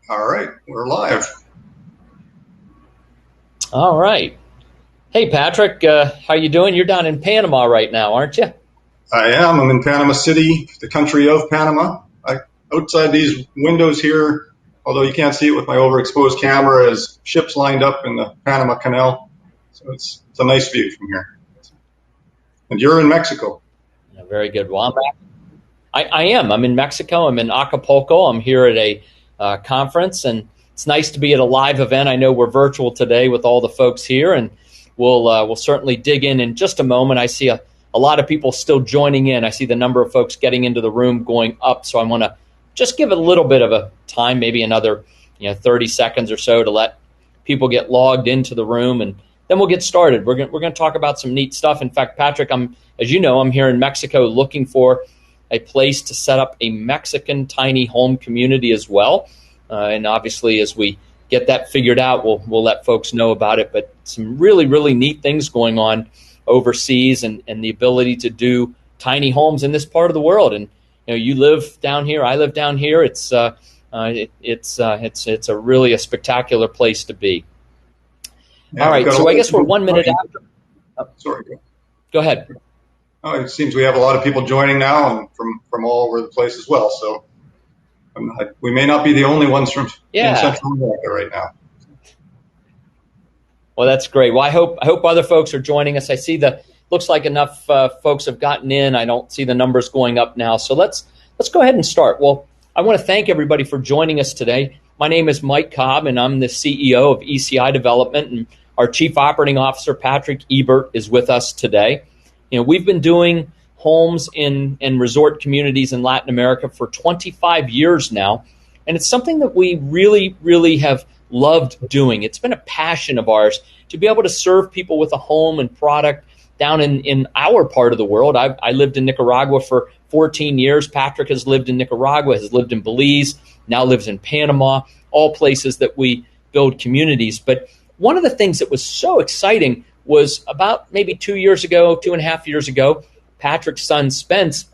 All right, we're live. All right. Hey, Patrick, how you doing? You're down in Panama right now, aren't you? I am. I'm in Panama City, the country of Panama. Outside these windows here, although you can't see it with my overexposed camera, is ships lined up in the Panama Canal. So it's a nice view from here. And you're in Mexico. Yeah, very good. Well, I am. I'm in Mexico. I'm in Acapulco. I'm here at a conference, and it's nice to be at a live event. I know we're virtual today with all the folks here, and we'll certainly dig in just a moment. I see a lot of people still joining in. I see the number of folks getting into the room going up, so I want to just give it a little bit of a time, maybe another 30 seconds or so to let people get logged into the room, and then we'll get started. We're going to talk about some neat stuff. In fact, Patrick, as you know, I'm here in Mexico looking for a place to set up a Mexican tiny home community as well. And obviously, as we get that figured out, we'll let folks know about it. But some really, really neat things going on overseas, and the ability to do tiny homes in this part of the world. And you live down here, I live down here. It's a really a spectacular place to be. Yeah, all right, so I guess we're 1 minute after. Sorry. Go ahead. Oh, it seems we have a lot of people joining now, and from all over the place as well. So we may not be the only ones from in Central America right now. Well, that's great. Well, I hope other folks are joining us. I see looks like enough folks have gotten in. I don't see the numbers going up now. So let's go ahead and start. Well, I want to thank everybody for joining us today. My name is Mike Cobb, and I'm the CEO of ECI Development, and our Chief Operating Officer, Patrick Hiebert, is with us today. We've been doing homes in resort communities in Latin America for 25 years now, and it's something that we really, really have loved doing. It's been a passion of ours to be able to serve people with a home and product down in our part of the world. I lived in Nicaragua for 14 years. Patrick has lived in Nicaragua, has lived in Belize, now lives in Panama, all places that we build communities. But one of the things that was so exciting was about maybe 2.5 years ago, Patrick's son Spence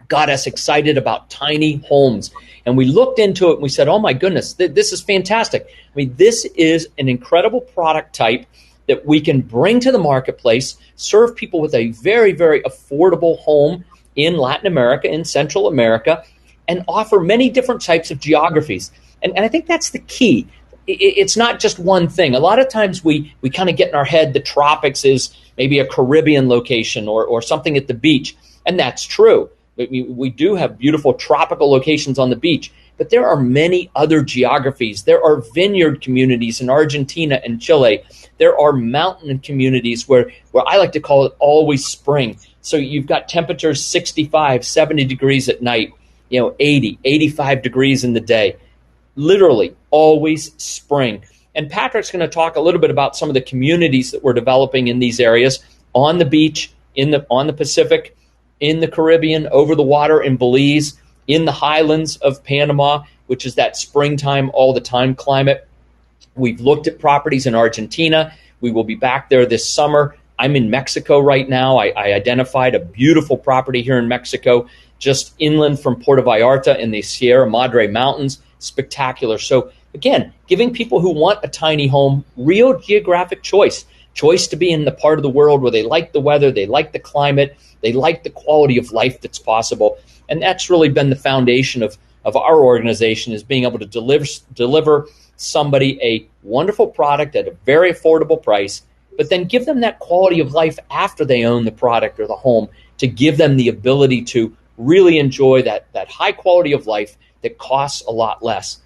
got us excited about tiny homes. And we looked into it and we said, oh my goodness, this is fantastic. I mean, this is an incredible product type that we can bring to the marketplace, serve people with a very, very affordable home in Latin America, in Central America, and offer many different types of geographies. And I think that's the key. It's not just one thing. A lot of times we kind of get in our head the tropics is maybe a Caribbean location or something at the beach, and that's true. We do have beautiful tropical locations on the beach, but there are many other geographies. There are vineyard communities in Argentina and Chile. There are mountain communities where I like to call it always spring. So you've got temperatures 65, 70 degrees at night, 80, 85 degrees in the day. Literally always spring. And Patrick's going to talk a little bit about some of the communities that we're developing in these areas on the beach, on the Pacific, in the Caribbean, over the water in Belize, in the highlands of Panama, which is that springtime, all the time climate. We've looked at properties in Argentina. We will be back there this summer. I'm in Mexico right now. I identified a beautiful property here in Mexico, just inland from Puerto Vallarta in the Sierra Madre Mountains. Spectacular. So again, giving people who want a tiny home real geographic choice to be in the part of the world where they like the weather, they like the climate, they like the quality of life that's possible. And that's really been the foundation of our organization, is being able to deliver somebody a wonderful product at a very affordable price, but then give them that quality of life after they own the product or the home, to give them the ability to really enjoy that high quality of life that costs a lot less.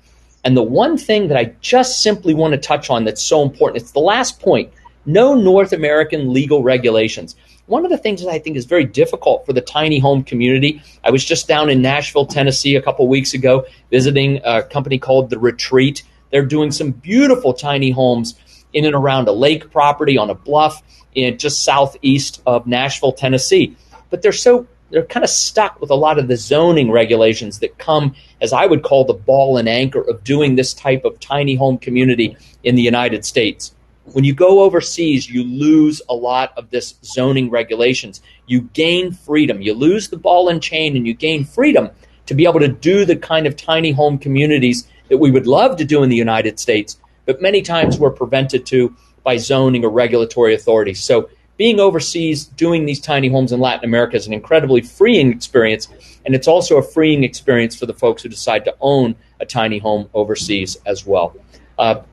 And the one thing that I just simply want to touch on that's so important, it's the last point, no North American legal regulations. One of the things that I think is very difficult for the tiny home community, I was just down in Nashville, Tennessee a couple weeks ago, visiting a company called The Retreat. They're doing some beautiful tiny homes in and around a lake property on a bluff in just southeast of Nashville, Tennessee. But they're kind of stuck with a lot of the zoning regulations that come, as I would call, the ball and anchor of doing this type of tiny home community in the United States. When you go overseas, you lose a lot of this zoning regulations. You gain freedom. You lose the ball and chain, and you gain freedom to be able to do the kind of tiny home communities that we would love to do in the United States, but many times we're prevented to by zoning or regulatory authorities. So being overseas, doing these tiny homes in Latin America is an incredibly freeing experience, and it's also a freeing experience for the folks who decide to own a tiny home overseas as well. A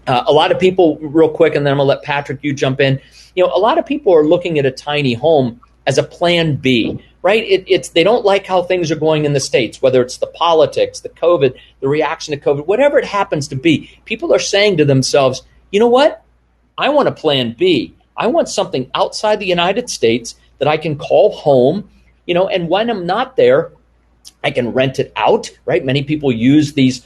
lot of people, real quick, and then I'm going to let Patrick, you jump in. A lot of people are looking at a tiny home as a plan B, right? They don't like how things are going in the States, whether it's the politics, the COVID, the reaction to COVID, whatever it happens to be. People are saying to themselves, you know what? I want a plan B. I want something outside the United States that I can call home, and when I'm not there, I can rent it out, right? Many people use these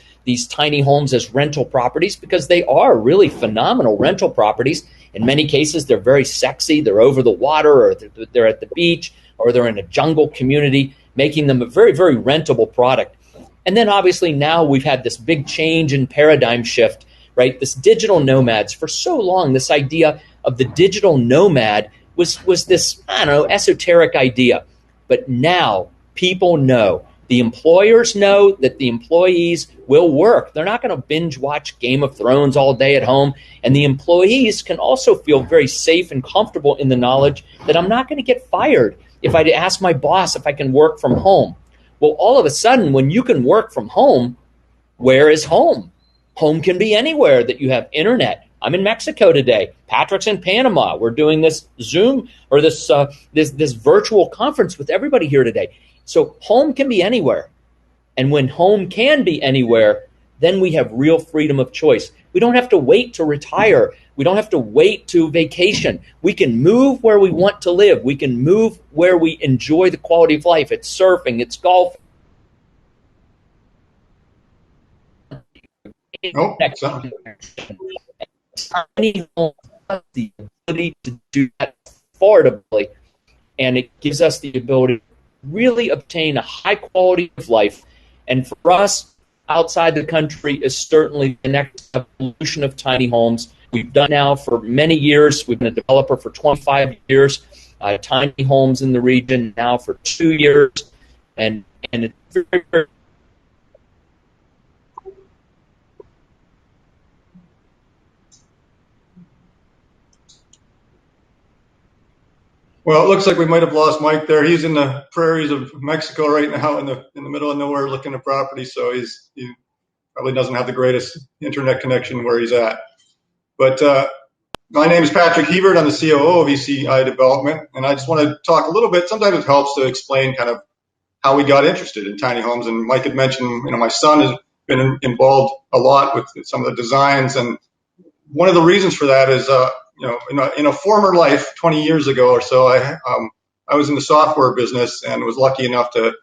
tiny homes as rental properties because they are really phenomenal rental properties. In many cases, they're very sexy. They're over the water, or they're at the beach, or they're in a jungle community, making them a very, very rentable product. And then obviously now we've had this big change in paradigm shift, right? This digital nomads. For so long, this idea of the digital nomad was this, esoteric idea. But now people know. The employers know that the employees will work. They're not going to binge watch Game of Thrones all day at home. And the employees can also feel very safe and comfortable in the knowledge that I'm not going to get fired if I ask my boss if I can work from home. Well, all of a sudden, when you can work from home, where is home? Home can be anywhere that you have internet. I'm in Mexico today. Patrick's in Panama. We're doing this Zoom or this virtual conference with everybody here today. So home can be anywhere. And when home can be anywhere, then we have real freedom of choice. We don't have to wait to retire. We don't have to wait to vacation. We can move where we want to live. We can move where we enjoy the quality of life. It's surfing, it's golf. Tiny home has the ability to do that affordably, and it gives us the ability to really obtain a high quality of life. And for us, outside the country is certainly the next evolution of tiny homes. We've done now for many years. We've been a developer for 25 years, tiny homes in the region now for 2 years, and it's very, very Well, it looks like we might have lost Mike there. He's in the prairies of Mexico right now, in the middle of nowhere, looking at property. So he probably doesn't have the greatest internet connection where he's at. But my name is Patrick Hiebert. I'm the COO of ECI Development, and I just want to talk a little bit. Sometimes it helps to explain kind of how we got interested in tiny homes. And Mike had mentioned, my son has been involved a lot with some of the designs, and one of the reasons for that is, in a former life, 20 years ago or so, I was in the software business and was lucky enough to,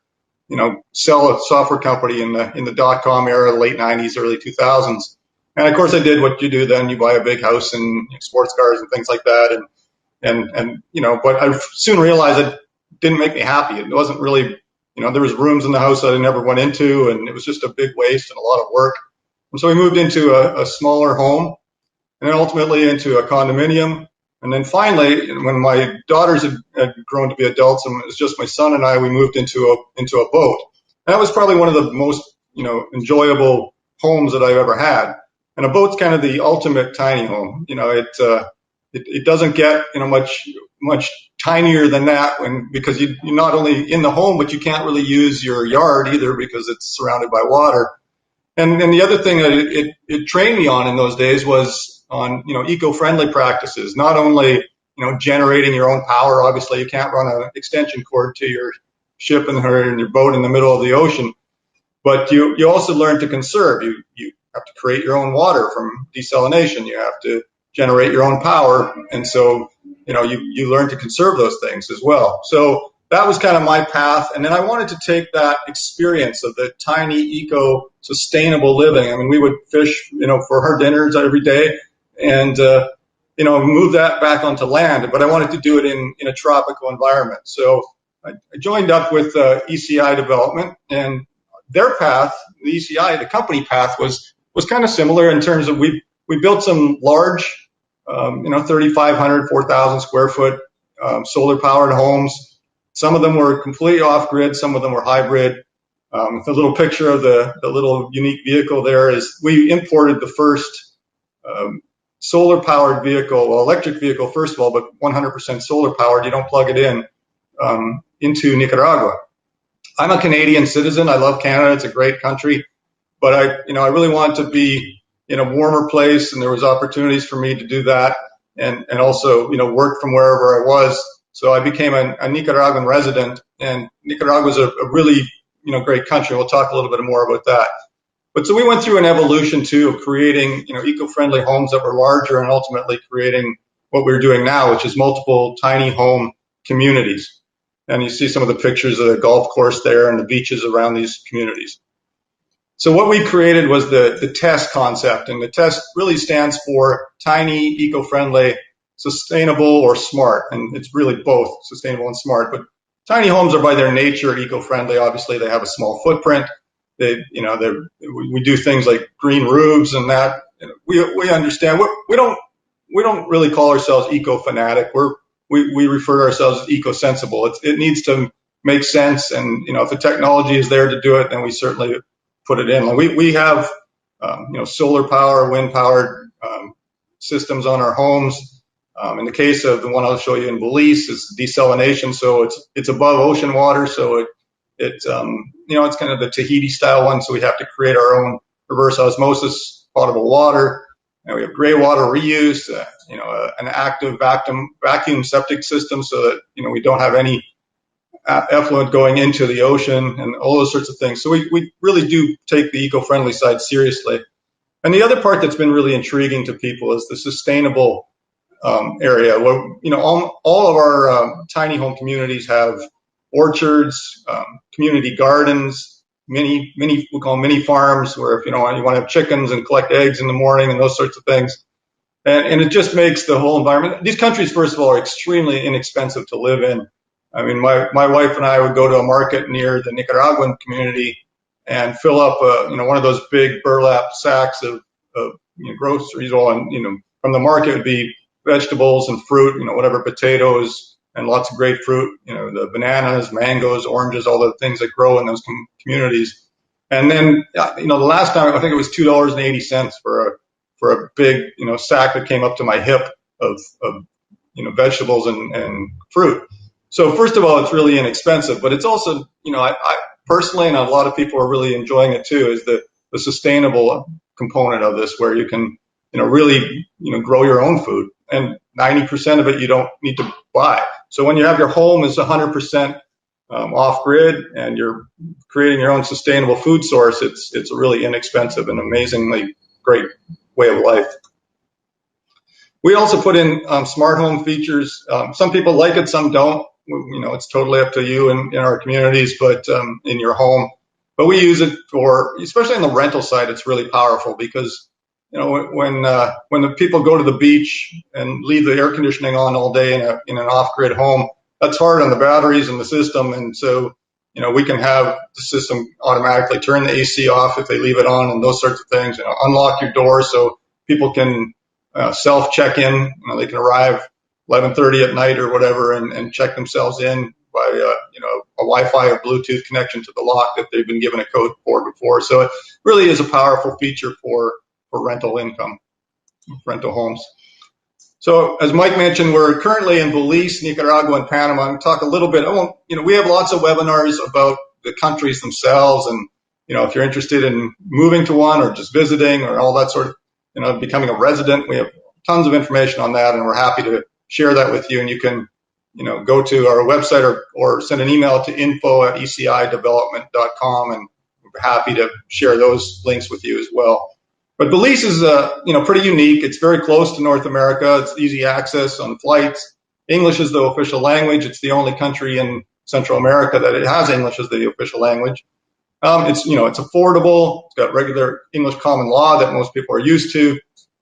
sell a software company in the .com era, the late 90s, early 2000s. And of course, I did what you do then. You buy a big house and sports cars and things like that. And but I soon realized it didn't make me happy. It wasn't really, there was rooms in the house that I never went into, and it was just a big waste and a lot of work. And so we moved into a smaller home, and then ultimately into a condominium. And then finally, when my daughters had grown to be adults and it was just my son and I, we moved into a boat. And that was probably one of the most, enjoyable homes that I've ever had. And a boat's kind of the ultimate tiny home. It doesn't get, much tinier than that because you're not only in the home, but you can't really use your yard either because it's surrounded by water. And the other thing that it trained me on in those days was on, eco-friendly practices, not only, generating your own power. Obviously, you can't run an extension cord to your ship and your boat in the middle of the ocean, but you also learn to conserve. You have to create your own water from desalination. You have to generate your own power. And so, you learn to conserve those things as well. So that was kind of my path. And then I wanted to take that experience of the tiny eco-sustainable living. I mean, we would fish, for our dinners every day and, move that back onto land. But I wanted to do it in a tropical environment. So I joined up with ECI Development, and their path, the ECI, the company path, was kind of similar in terms of we built some large, 3,500, 4,000 square foot solar powered homes. Some of them were completely off grid. Some of them were hybrid. The little picture of the little unique vehicle there is we imported the first solar-powered vehicle, well, electric vehicle first of all, but 100% solar-powered. You don't plug it in, into Nicaragua. I'm a Canadian citizen. I love Canada. It's a great country, but I really wanted to be in a warmer place, and there was opportunities for me to do that, and also, work from wherever I was. So I became a Nicaraguan resident, and Nicaragua is a really, great country. We'll talk a little bit more about that. But so we went through an evolution too of creating, eco-friendly homes that were larger, and ultimately creating what we're doing now, which is multiple tiny home communities. And you see some of the pictures of the golf course there and the beaches around these communities. So what we created was the TESS concept, and the TESS really stands for tiny, eco-friendly, sustainable, or smart. And it's really both sustainable and smart. But tiny homes are by their nature eco-friendly. Obviously, they have a small footprint. We do things like green roofs and that. We understand. We don't really call ourselves eco-fanatic. We refer to ourselves as eco-sensible. It needs to make sense, and if the technology is there to do it, then we certainly put it in. We have solar power, wind powered systems on our homes. In the case of the one I'll show you in Belize, it's desalination, so it's above ocean water, so it's kind of the Tahiti style one. So we have to create our own reverse osmosis potable water, and we have gray water reuse. An active vacuum septic system, so that we don't have any effluent going into the ocean, and all those sorts of things. So we really do take the eco-friendly side seriously. And the other part that's been really intriguing to people is the sustainable area. Where, all of our tiny home communities have orchards, community gardens, we call them mini farms, where if you want to have chickens and collect eggs in the morning and those sorts of things. And it just makes the whole environment. These countries, first of all, are extremely inexpensive to live in. I mean, my wife and I would go to a market near the Nicaraguan community and fill up, one of those big burlap sacks of groceries. And from the market it would be vegetables and fruit, whatever, potatoes and lots of grapefruit, the bananas, mangoes, oranges, all the things that grow in those communities. And then, the last time I think it was $2.80 for a big, sack that came up to my hip of vegetables and fruit. So first of all, it's really inexpensive, but it's also, I personally, and a lot of people are really enjoying it too, is the sustainable component of this, where you can, really, grow your own food, and 90% of it you don't need to buy. So when you have your home is 100% off grid, and you're creating your own sustainable food source, it's a really inexpensive and amazingly great way of life. We also put in smart home features. Some people like it, some don't. It's totally up to you in our communities, but in your home. But we use it for, especially on the rental side, it's really powerful, because when the people go to the beach and leave the air conditioning on all day in an off-grid home, that's hard on the batteries and the system, and so we can have the system automatically turn the AC off if they leave it on, and those sorts of things. Unlock your door so people can self-check in. They can arrive 11:30 at night or whatever and check themselves in by a Wi-Fi or Bluetooth connection to the lock that they've been given a code for before. So it really is a powerful feature for rental income, rental homes. So as Mike mentioned, we're currently in Belize, Nicaragua, and Panama. I'm going to talk a little bit. We have lots of webinars about the countries themselves, and if you're interested in moving to one or just visiting or all that sort of, becoming a resident, we have tons of information on that, and we're happy to share that with you. And you can, go to our website or send an email to info@ecidevelopment.com, and we're happy to share those links with you as well. But Belize is, pretty unique. It's very close to North America. It's easy access on flights. English is the official language. It's the only country in Central America that it has English as the official language. It's affordable. It's got regular English common law that most people are used to.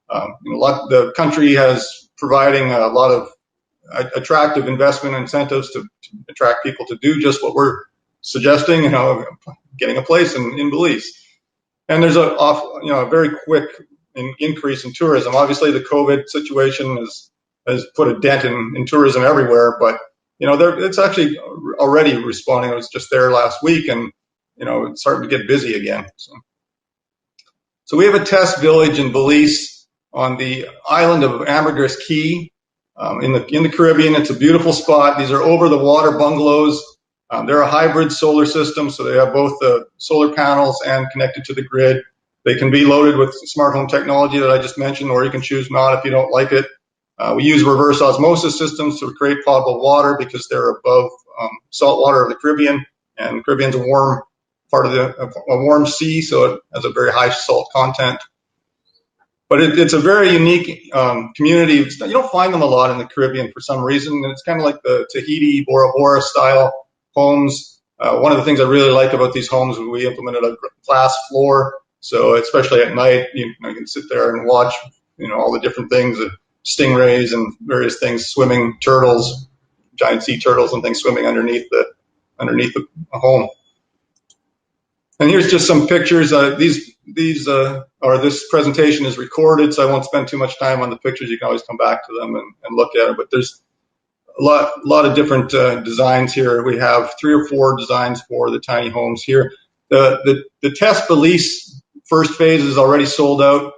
The country has providing a lot of attractive investment incentives to attract people to do just what we're suggesting, getting a place in Belize. And there's a very quick increase in tourism. Obviously, the COVID situation has put a dent in tourism everywhere, but it's actually already responding. I was just there last week, and it's starting to get busy again. So we have a test village in Belize on the island of Ambergris Key in the Caribbean. It's a beautiful spot. These are over-the-water bungalows. They're a hybrid solar system, so they have both the solar panels and connected to the grid. They can be loaded with smart home technology that I just mentioned, or you can choose not if you don't like it. We use reverse osmosis systems to create potable water because they're above salt water of the Caribbean, and the Caribbean's a warm part of a warm sea, so it has a very high salt content. But it's a very unique community. You don't find them a lot in the Caribbean for some reason. And it's kind of like the Tahiti, Bora Bora style homes. One of the things I really like about these homes is we implemented a glass floor. So especially at night, you can sit there and watch, all the different things, stingrays and various things swimming, turtles, giant sea turtles and things swimming underneath the home. And here's just some pictures. This presentation is recorded, so I won't spend too much time on the pictures. You can always come back to them and look at them. But there's a lot of different designs here. We have 3 or 4 designs for the tiny homes here. The test Belize first phase is already sold out.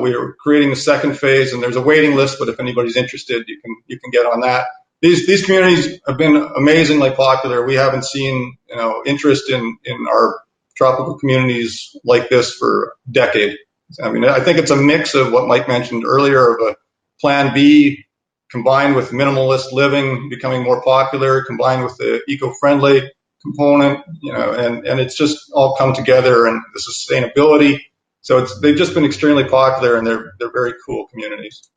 We are creating the second phase, and there's a waiting list. But if anybody's interested, you can get on that. These communities have been amazingly popular. We haven't seen interest in our tropical communities like this for a decade. I mean, I think it's a mix of what Mike mentioned earlier of a Plan B combined with minimalist living becoming more popular, combined with the eco-friendly component, and it's just all come together, and the sustainability. So they've just been extremely popular, and they're very cool communities.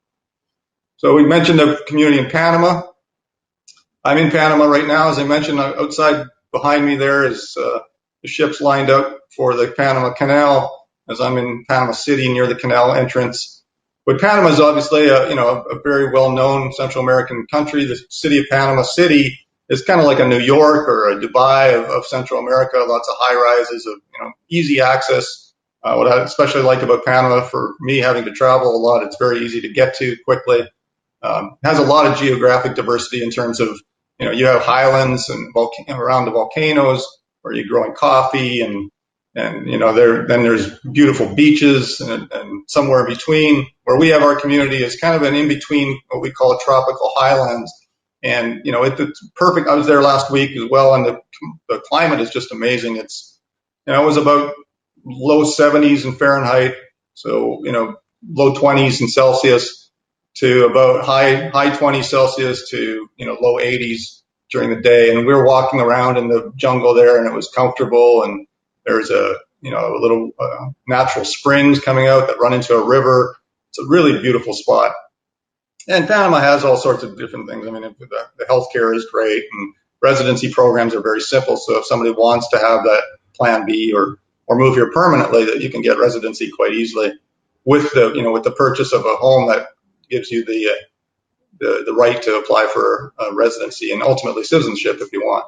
So we mentioned the community in Panama. I'm in Panama right now. As I mentioned, outside behind me there is the ships lined up for the Panama Canal, as I'm in Panama City near the canal entrance. But Panama is obviously a very well-known Central American country. The city of Panama City is kind of like a New York or a Dubai of Central America. Lots of high-rises of easy access. What I especially like about Panama, for me having to travel a lot, it's very easy to get to quickly. It has a lot of geographic diversity in terms of you have highlands and around the volcanoes, where you're growing coffee, and there's beautiful beaches, and somewhere in between where we have our community is kind of an in between what we call tropical highlands. And it's perfect. I was there last week as well, and the climate is just amazing. It's it was about low 70s in Fahrenheit, so low 20s in Celsius, to about high 20s Celsius to low 80s during the day. And we were walking around in the jungle there, and it was comfortable. And there's a little natural springs coming out that run into a river. It's a really beautiful spot. And Panama has all sorts of different things. I mean, the healthcare is great, and residency programs are very simple. So if somebody wants to have that Plan B or move here permanently, that you can get residency quite easily with the purchase of a home that gives you the right to apply for residency and ultimately citizenship if you want.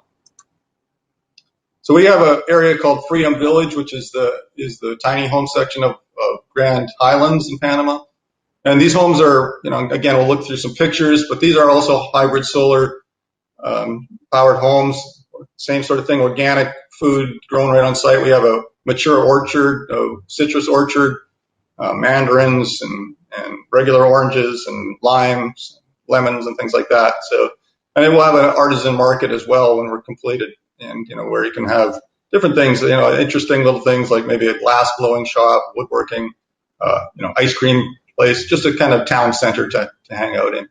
So we have an area called Freedom Village, which is the tiny home section of Grand Highlands in Panama. And these homes are, again, we'll look through some pictures, but these are also hybrid solar powered homes. Same sort of thing, organic food grown right on site. We have a mature orchard, a citrus orchard, mandarins and regular oranges and limes, lemons and things like that. So, and then we'll have an artisan market as well when we're completed, and where you can have different things, interesting little things like maybe a glass blowing shop, woodworking, ice cream place, just a kind of town center to hang out in.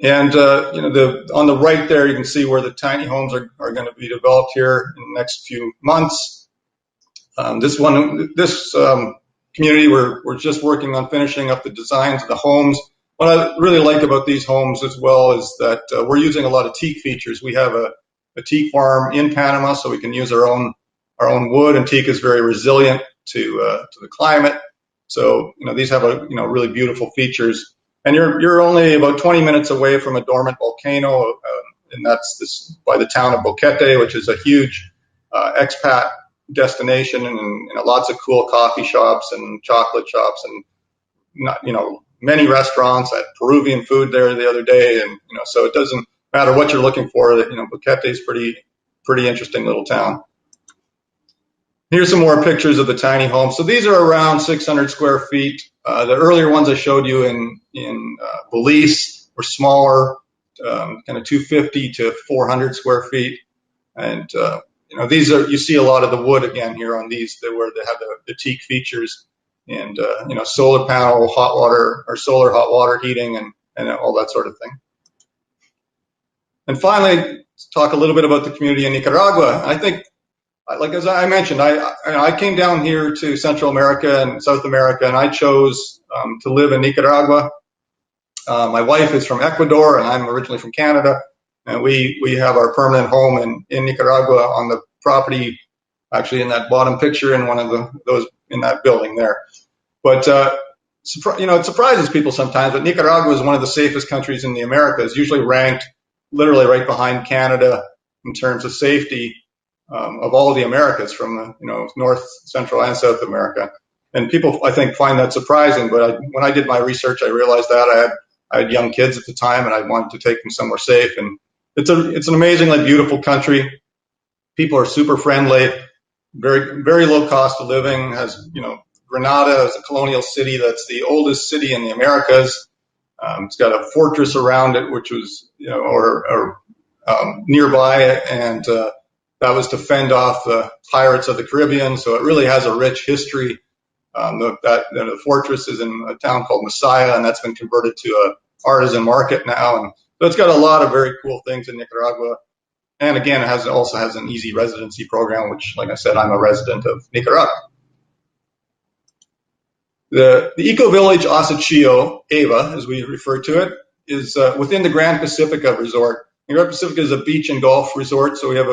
And on the right there, you can see where the tiny homes are going to be developed here in the next few months. This community, we're just working on finishing up the designs of the homes. What I really like about these homes as well is that we're using a lot of teak features. We have a teak farm in Panama, so we can use our own wood, and teak is very resilient to the climate. So these have really beautiful features. And you're only about 20 minutes away from a dormant volcano, and that's by the town of Boquete, which is a huge expat destination, and lots of cool coffee shops and chocolate shops, and many restaurants. I had Peruvian food there the other day, and so it doesn't matter what you're looking for. Boquete is pretty pretty interesting little town. Here's some more pictures of the tiny homes. So these are around 600 square feet. The earlier ones I showed you in Belize were smaller, kind of 250 to 400 square feet. And these are, you see a lot of the wood again here on these, where they have the teak features, and solar panel, hot water, or solar hot water heating, and all that sort of thing. And finally, let's talk a little bit about the community in Nicaragua. I think, like as I mentioned, I came down here to Central America and South America, and I chose to live in Nicaragua. My wife is from Ecuador, and I'm originally from Canada, and we have our permanent home in Nicaragua on the property, actually in that bottom picture in one of those in that building there. But it surprises people sometimes, but Nicaragua is one of the safest countries in the Americas, usually ranked literally right behind Canada in terms of safety. Of all of the Americas, from North, Central, and South America, and people I think find that surprising. But when I did my research, I realized that I had young kids at the time, and I wanted to take them somewhere safe. And it's an amazingly beautiful country. People are super friendly, very very low cost of living. Has Granada is a colonial city that's the oldest city in the Americas. It's got a fortress around it, which was nearby, and that was to fend off the pirates of the Caribbean. So it really has a rich history. The fortress is in a town called Messiah, and that's been converted to an artisan market now. And so it's got a lot of very cool things in Nicaragua. And again, it also has an easy residency program, which, like I said, I'm a resident of Nicaragua. The eco-village Osachio, AVA, as we refer to it, is within the Grand Pacifica Resort. The Grand Pacifica is a beach and golf resort, so we have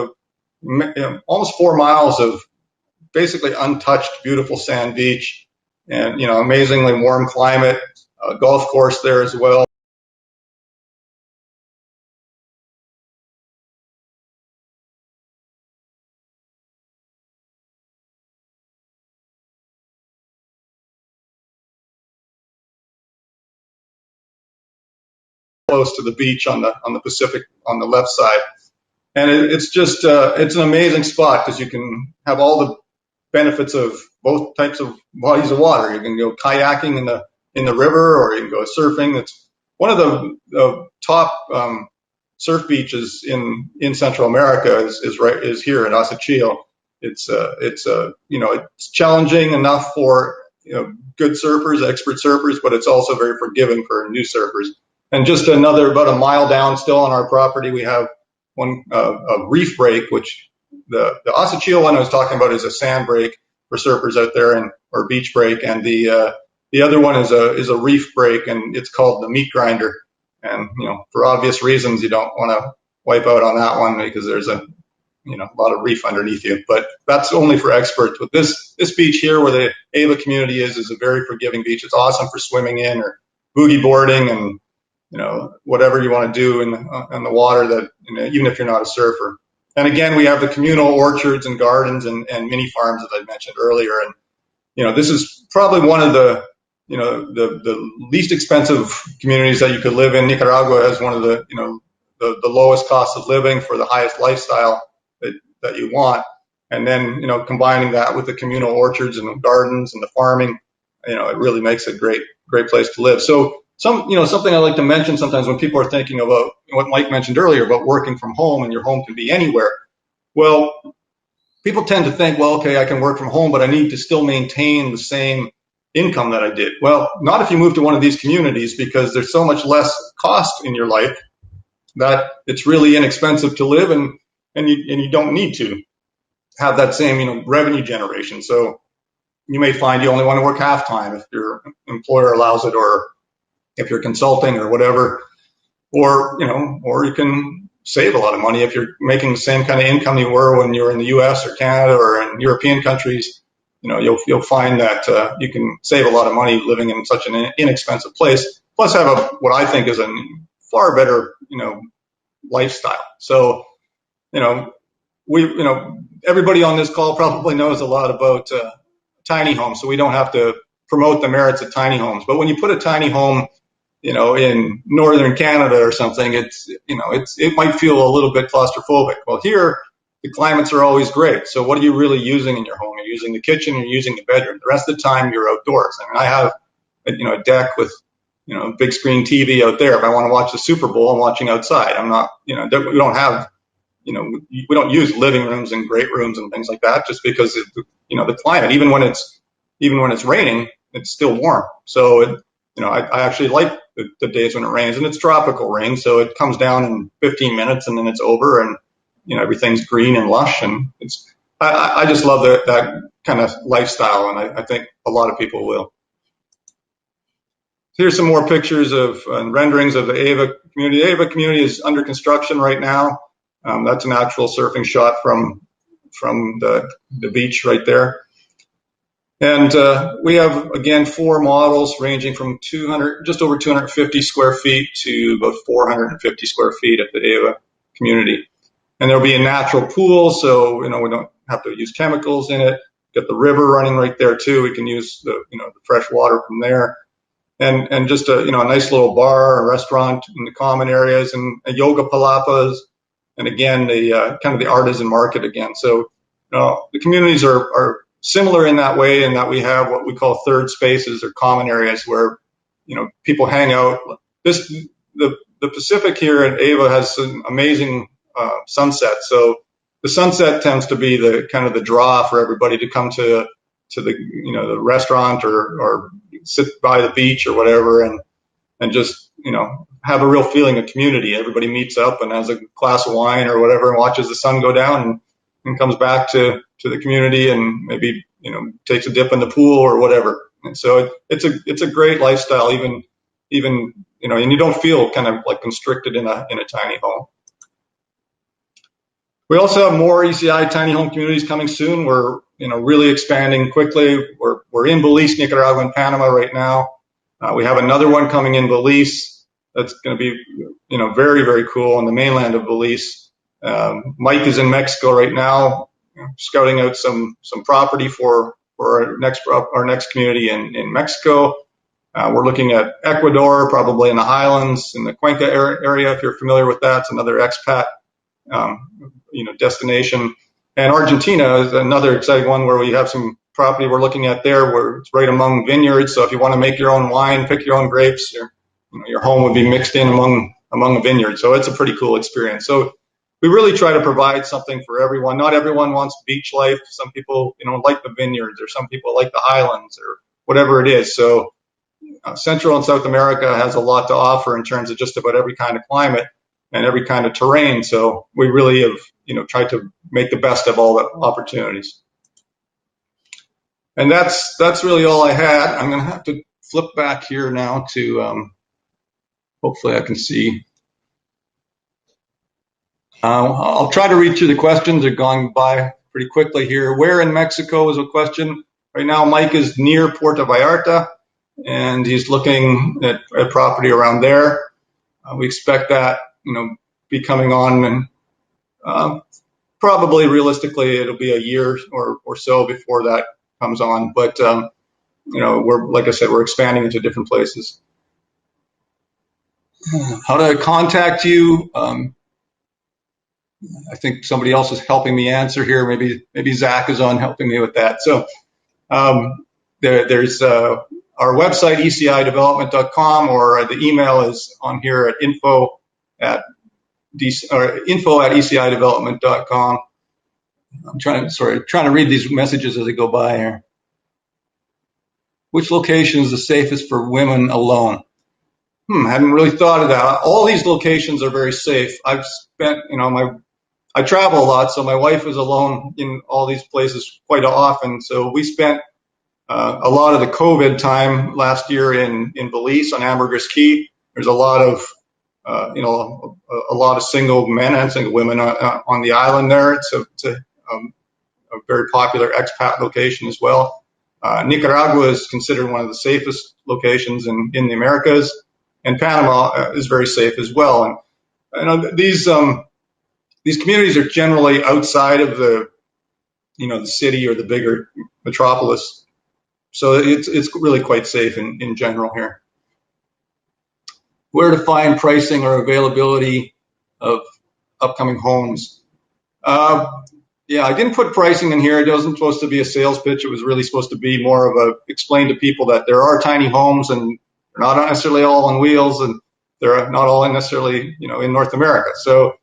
almost 4 miles of basically untouched, beautiful sand beach, and amazingly warm climate. A golf course there as well. Close to the beach on the Pacific on the left side, and it's just it's an amazing spot because you can have all the benefits of both types of bodies of water. You can go kayaking in the river, or you can go surfing. It's one of the top surf beaches in Central America is here at Osachio. It's challenging enough for good surfers, expert surfers, but it's also very forgiving for new surfers. And just about a mile down, still on our property, we have a reef break, which the Osachio one I was talking about is a sand break for surfers out there, or beach break, and the other one is a reef break, and it's called the meat grinder. And for obvious reasons, you don't want to wipe out on that one because there's a lot of reef underneath you. But that's only for experts. But this beach here, where the AVA community is a very forgiving beach. It's awesome for swimming in or boogie boarding and whatever you want to do in the water, that even if you're not a surfer. And again, we have the communal orchards and gardens and mini farms, as I mentioned earlier. And this is probably one of the least expensive communities that you could live in. Nicaragua has one of the lowest cost of living for the highest lifestyle that you want. And then combining that with the communal orchards and the gardens and the farming, it really makes it a great place to live. So something I like to mention sometimes when people are thinking about what Mike mentioned earlier about working from home, and your home can be anywhere. Well, people tend to think, well, okay, I can work from home, but I need to still maintain the same income that I did. Well, not if you move to one of these communities, because there's so much less cost in your life that it's really inexpensive to live, and you don't need to have that same revenue generation. So you may find you only want to work half time if your employer allows it, or if you're consulting or whatever, or you can save a lot of money if you're making the same kind of income you were when you were in the U.S. or Canada or in European countries. You'll find that you can save a lot of money living in such an inexpensive place. Plus, have what I think is a far better lifestyle. So everybody on this call probably knows a lot about tiny homes, so we don't have to promote the merits of tiny homes. But when you put a tiny home in northern Canada or something, it might feel a little bit claustrophobic. Well, here, the climates are always great. So what are you really using in your home? You're using the kitchen, you're using the bedroom. The rest of the time you're outdoors. I mean, I have a deck with big screen TV out there. If I want to watch the Super Bowl, I'm watching outside. I'm not, we don't have, we don't use living rooms and great rooms and things like that just because the climate, even when it's raining, it's still warm. So I actually like the days when it rains, and it's tropical rain, so it comes down in 15 minutes and then it's over, and everything's green and lush, and I just love that kind of lifestyle, and I think a lot of people will. Here's some more pictures of renderings of the AVA Community. The AVA Community is under construction right now. That's an actual surfing shot from the beach right there. And we have, again, 4 models ranging from just over 250 square feet to about 450 square feet at the AVA Community. And there'll be a natural pool, so we don't have to use chemicals in it. Got the river running right there too. We can use the fresh water from there. And just a nice little bar, a restaurant in the common areas, and a yoga palapas, and again the kind of the artisan market again. So the communities are similar in that way, in that we have what we call third spaces or common areas where people hang out. The Pacific here at AVA has an amazing sunset. So the sunset tends to be the kind of the draw for everybody to come to the restaurant or sit by the beach or whatever, and just have a real feeling of community. Everybody meets up and has a glass of wine or whatever and watches the sun go down and comes back to the community and maybe takes a dip in the pool or whatever. And so it's a great lifestyle, even and you don't feel kind of like constricted in a tiny home. We also have more ECI tiny home communities coming soon. We're really expanding quickly. We're in Belize, Nicaragua, and Panama right now. We have another one coming in Belize that's going to be very, very cool on the mainland of Belize. Mike is in Mexico right now, scouting out some property for our next community in Mexico. We're looking at Ecuador, probably in the highlands, in the Cuenca area, if you're familiar with that. It's another expat destination. And Argentina is another exciting one where we have some property we're looking at there, where it's right among vineyards. So if you want to make your own wine, pick your own grapes, your home would be mixed in among a vineyard. So it's a pretty cool experience. So we really try to provide something for everyone. Not everyone wants beach life. Some people like the vineyards, or some people like the highlands, or whatever it is. So Central and South America has a lot to offer in terms of just about every kind of climate and every kind of terrain. So we really have tried to make the best of all the opportunities. And that's really all I had. I'm going to have to flip back here now to hopefully I can see. I'll try to read through the questions. They're going by pretty quickly here. Where in Mexico is a question. Right now Mike is near Puerto Vallarta, and he's looking at property around there. We expect that be coming on, and probably realistically it'll be a year or so before that comes on. But we're, like I said, we're expanding into different places. How do I contact you? I think somebody else is helping me answer here. Maybe Zach is on helping me with that. So there's our website, ECIDevelopment.com, or the email is on here at info at ECIDevelopment.com. I'm trying to read these messages as they go by here. Which location is the safest for women alone? Hadn't really thought of that. All these locations are very safe. I've spent, I travel a lot, so my wife is alone in all these places quite often. So we spent a lot of the COVID time last year in Belize on Ambergris Key. There's a lot of a lot of single men and single women on the island there. It's a very popular expat location as well. Nicaragua is considered one of the safest locations in the Americas, and Panama is very safe as well. And these communities are generally outside of the city or the bigger metropolis, so it's really quite safe in general here. Where to find pricing or availability of upcoming homes? Yeah, I didn't put pricing in here. It wasn't supposed to be a sales pitch. It was really supposed to be more of a explain to people that there are tiny homes and they're not necessarily all on wheels and they're not all necessarily, in North America. So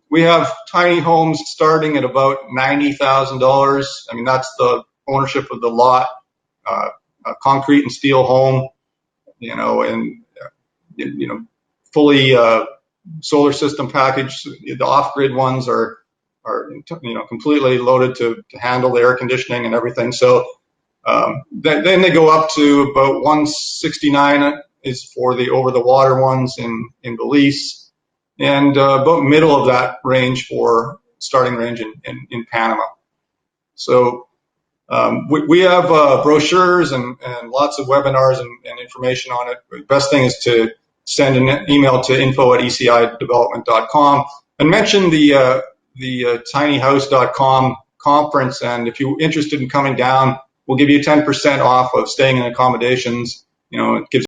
we have tiny homes starting at about $90,000. I mean, that's the ownership of the lot, a concrete and steel home, and fully solar system package. The off-grid ones are completely loaded to handle the air conditioning and everything. So then they go up to about 169 is for the over-the-water ones in Belize, and about middle of that range for starting range in Panama. So we have brochures and lots of webinars and information on it. The best thing is to send an email to info@ecidevelopment.com and mention the tinyhouse.com conference. And if you're interested in coming down, we'll give you 10% off of staying in accommodations. It gives